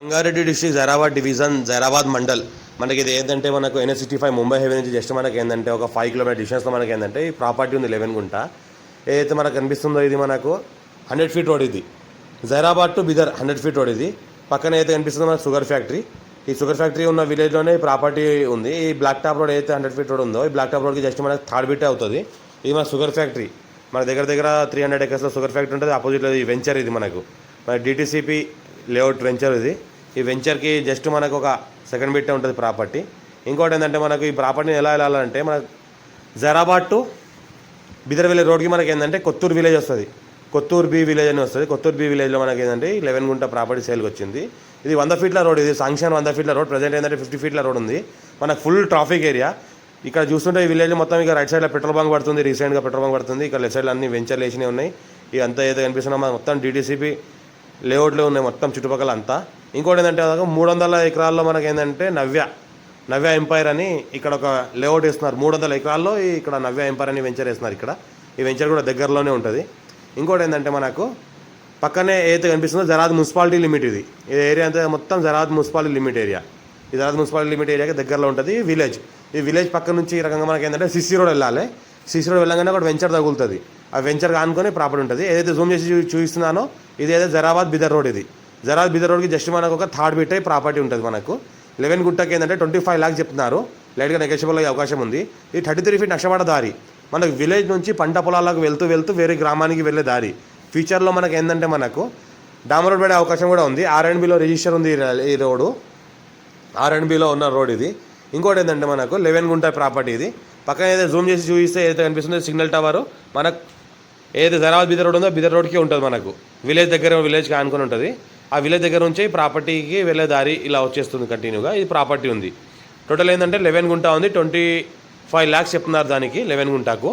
Rangareddy district Zaheerabad division Zaheerabad mandal మనకి ఇది ఏంటంటే మనకు NH65 ముంబై హైవే నుంచి జస్ట్ మనకి ఏంటంటే ఒక 5 కిలోమీటర్ డిస్టెన్స్లో మనకి ఏంటంటే ఈ ప్రాపర్టీ ఉంది 11 గుంట. ఏదైతే మనకు కనిపిస్తుందో ఇది మనకు 100 ఫీట్ రోడ్. ఇది Zaheerabad to Bidar 100 feet road. ఇది పక్కన అయితే కనిపిస్తుందో మనకు షుగర్ ఫ్యాక్టరీ. ఈ షుగర్ ఫ్యాక్టరీ ఉన్న విలేజ్లోనే ఈ ప్రాపర్టీ ఉంది. ఈ బ్లాక్ టాప్ రోడ్ అయితే 100 ఫీట్ రోడ్ ఉందో ఈ బ్లాక్ టాప్ రోడ్కి జస్ట్ మనకు థర్డ్ బిట్టే అవుతుంది. ఇది మన షుగర్ ఫ్యాక్టరీ. మన దగ్గర 300 ఎకర్స్లో షుగర్ ఫ్యాక్టరీ ఉంటుంది. ఆపోజిట్లో ఈ వెంచర్ ఇది మనకు మన DTCP లేఅవుట్ వెంచర్. ఇది ఈ వెంచర్కి జస్ట్ మనకు ఒక సెకండ్ బిట్టే ఉంటుంది ప్రాపర్టీ. ఇంకోటి ఏంటంటే మనకు ఈ ప్రాపర్టీని ఎలా వెళ్ళాలంటే మన జైరాబాద్ టు బిదర్ విలేజ్ రోడ్కి మనకి ఏంటంటే కొత్తూరు విలేజ్ వస్తుంది. కొత్తూరు బి విలేజ్ అని వస్తుంది. కొత్తూరు బి విలేజ్లో మనకి ఏంటంటే 11 గుంట ప్రాపర్టీ సేల్కి వచ్చింది. ఇది 100 ఫీట్ల రోడ్. ఇది శాంక్షన్ 100 ఫీట్ల రోడ్. ప్రజెంట్ ఏంటంటే 50 ఫీట్ల రోడ్ ఉంది. మనకు ఫుల్ ట్రాఫిక్ ఏరియా. ఇక్కడ చూస్తుంటే ఈ విలేజ్ మొత్తం ఇక రైట్ సైడ్లో పెట్రోల్ బంక్ పడుతుంది. రీసెంట్గా పెట్రోల్ బంక్ పడుతుంది. ఇక్కడ లెఫ్ట్ సైడ్లో అన్ని వెంచర్లు వేసినవి ఉన్నాయి. ఇవి అంతా ఏదో కనిపిస్తున్నా మొత్తం DTCP లేఅవుట్లో ఉన్నాయి మొత్తం చుట్టుపక్కల అంతా. ఇంకోటి ఏంటంటే 300 ఎకరాల్లో మనకి ఏంటంటే నవ్య ఎంపైర్ అని ఇక్కడ ఒక లేఅవుట్ వేస్తున్నారు. 300 ఎకరాల్లో ఇక్కడ నవ్య ఎంపైర్ అని వెంచర్ వేస్తున్నారు. ఇక్కడ ఈ వెంచర్ కూడా దగ్గరలోనే ఉంటుంది. ఇంకోటి ఏంటంటే మనకు పక్కనే ఏదైతే కనిపిస్తుందో జరాద్ మున్సిపాలిటీ లిమిట్. ఇది ఏరియా అంతా మొత్తం జరాద్ మున్సిపాలిటీ లిమిట్ ఏరియా. ఈ జరాద్ మున్సిపాలిటీ లిమిట్ ఏరియాకి దగ్గరలో ఉంటుంది విలేజ్. ఈ విలేజ్ పక్క నుంచి ఈ రకంగా మనకి ఏంటంటే CC రోడ్ వెళ్ళాలి. CC రోడ్ వెళ్ళగానే ఒక వెంచర్ తగులుతుంది. ఆ వెంచర్ ఆనుకొని ప్రాపర్టీ ఉంటుంది. ఏదైతే జూమ్ చేసి చూపిస్తున్నానో ఇది ఏదైతే జైరాబాద్ బిదర్ రోడ్. ఇది జైరాబాద్ బిదర్ రోడ్కి జస్ట్ మనకు ఒక థర్డ్ బిట్ అయి ప్రాపర్టీ ఉంటుంది. మనకు 11 గుంటకి ఏంటంటే 25 lakhs చెప్తున్నారు. లైట్గా నెగోషియబుల్ అయ్యే అవకాశం ఉంది. ఇది 33 ఫీట్ నక్షపాట దారి. మనకు విలేజ్ నుంచి పంట పొలాలకు వెళ్తూ వేరే గ్రామానికి వెళ్ళే దారి. ఫ్యూచర్లో మనకు ఏంటంటే మనకు డామర్ రోడ్ పడే అవకాశం కూడా ఉంది. R&Bలో రిజిస్టర్ ఉంది ఈ రోడ్డు. R&Bలో ఉన్న రోడ్ ఇది. ఇంకోటి ఏంటంటే మనకు 11 గుంట ప్రాపర్టీ. ఇది పక్కన ఏదైతే జూమ్ చేసి చూపిస్తే ఏదైతే కనిపిస్తుందో సిగ్నల్ టవర్ మనకు ఏదైతే జైరాబాద్ బిదర్ రోడ్ ఉందో బిదర్ రోడ్కి ఉంటుంది. మనకు విలేజ్కి ఆనుకొని ఉంటుంది. ఆ విలేజ్ దగ్గర నుంచి ప్రాపర్టీకి వెళ్ళే దారి ఇలా వచ్చేస్తుంది కంటిన్యూగా. ఇది ప్రాపర్టీ ఉంది. టోటల్ ఏంటంటే 11 గుంట ఉంది. 25 lakhs చెప్తున్నారు దానికి 11 గుంటకు.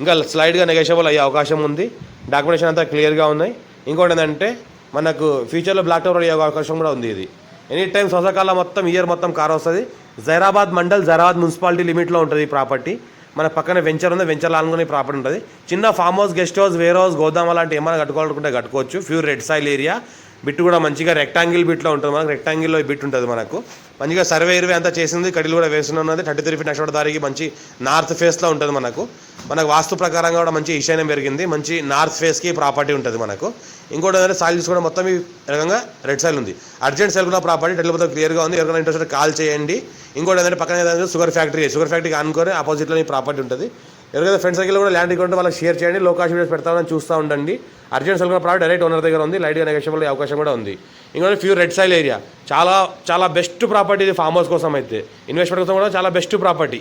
ఇంకా స్లైడ్గా నెగోషియబుల్ అయ్యే అవకాశం ఉంది. డాక్యుమెంటేషన్ అంతా క్లియర్గా ఉన్నాయి. ఇంకోటి ఏంటంటే మనకు ఫ్యూచర్లో బ్లాక్ టవర్ అయ్యే అవకాశం కూడా ఉంది. ఇది ఎనీ టైం శ్వాసకాలం మొత్తం ఇయర్ మొత్తం కార్ వస్తుంది. జైరాబాద్ మండల్ జైరాబాద్ మున్సిపాలిటీ లిమిట్లో ఉంటుంది ఈ ప్రాపర్టీ. మన పక్కన వెంచర్ ఉంది. వెంచర్ లాంగ్లోనే ప్రాపర్టీ ఉంటుంది. చిన్న farmhouse, guest house, warehouse, గోదాం అలాంటి ఏమైనా కట్టుకోవాలనుకుంటే కట్టుకోవచ్చు. Pure red soil area. Bit కూడా మంచిగా రెక్టాంగిల్ బిట్లో ఉంటుంది. మనకు రెక్టాంగిల్లో బిట్ ఉంటుంది. మనకు మంచిగా సర్వే అంతా చేసింది. కడిలు కూడా వేస్తున్నది. 33 ఫీట్ నక్షపాట దారికి మంచి నార్త్ ఫేస్లో ఉంటుంది. మనకు వాస్తు ప్రకారంగా కూడా మంచి ఈశాన్యం పెరిగింది. మంచి నార్త్ ఫేస్కి ప్రాపర్టీ ఉంటుంది. మనకు ఇంకోటి ఏంటంటే సాయిల్ కూడా మొత్తం ఈ రకంగా రెడ్ సాయిల్ ఉంది. అర్జెంట్ సేల్ కూడా ప్రాపర్టీ టెల్ మొత్తం క్లియర్గా ఉంది. ఎవరైనా ఇంట్రెస్ట్ కాల్ చేయండి. ఇంకోటి ఏంటంటే పక్కన ఏదైతే షుగర్ ఫ్యాక్టరీకి ఆనుకొని ఆపోజిట్లో ఈ ప్రాపర్టీ ఉంటుంది. ఎవరికైతే ఫ్రెండ్ సర్కిల్ కూడా ల్యాండ్ రికార్డు వాళ్ళకి షేర్ చేయండి. లోకాష్ వీడియోస్ పెడతామని చూస్తూ ఉండండి. అర్జెంట్ సెల్ కూడా ప్రాపర్టీ డైరెక్ట్ ఓనర్ దగ్గర ఉంది. లైట్గా నెగోషియబుల్ అయ్యే అవకాశం కూడా ఉంది. ఇంకోటి ప్యూర్ రెడ్ సాయిల్ ఏరియా. చాలా బెస్ట్ ప్రాపర్టీ ఇది ఫామ్ హౌస్ కోసం అయితే. ఇన్వెస్ట్మెంట్ కోసం కూడా చాలా బెస్ట్ ప్రాపర్టీ.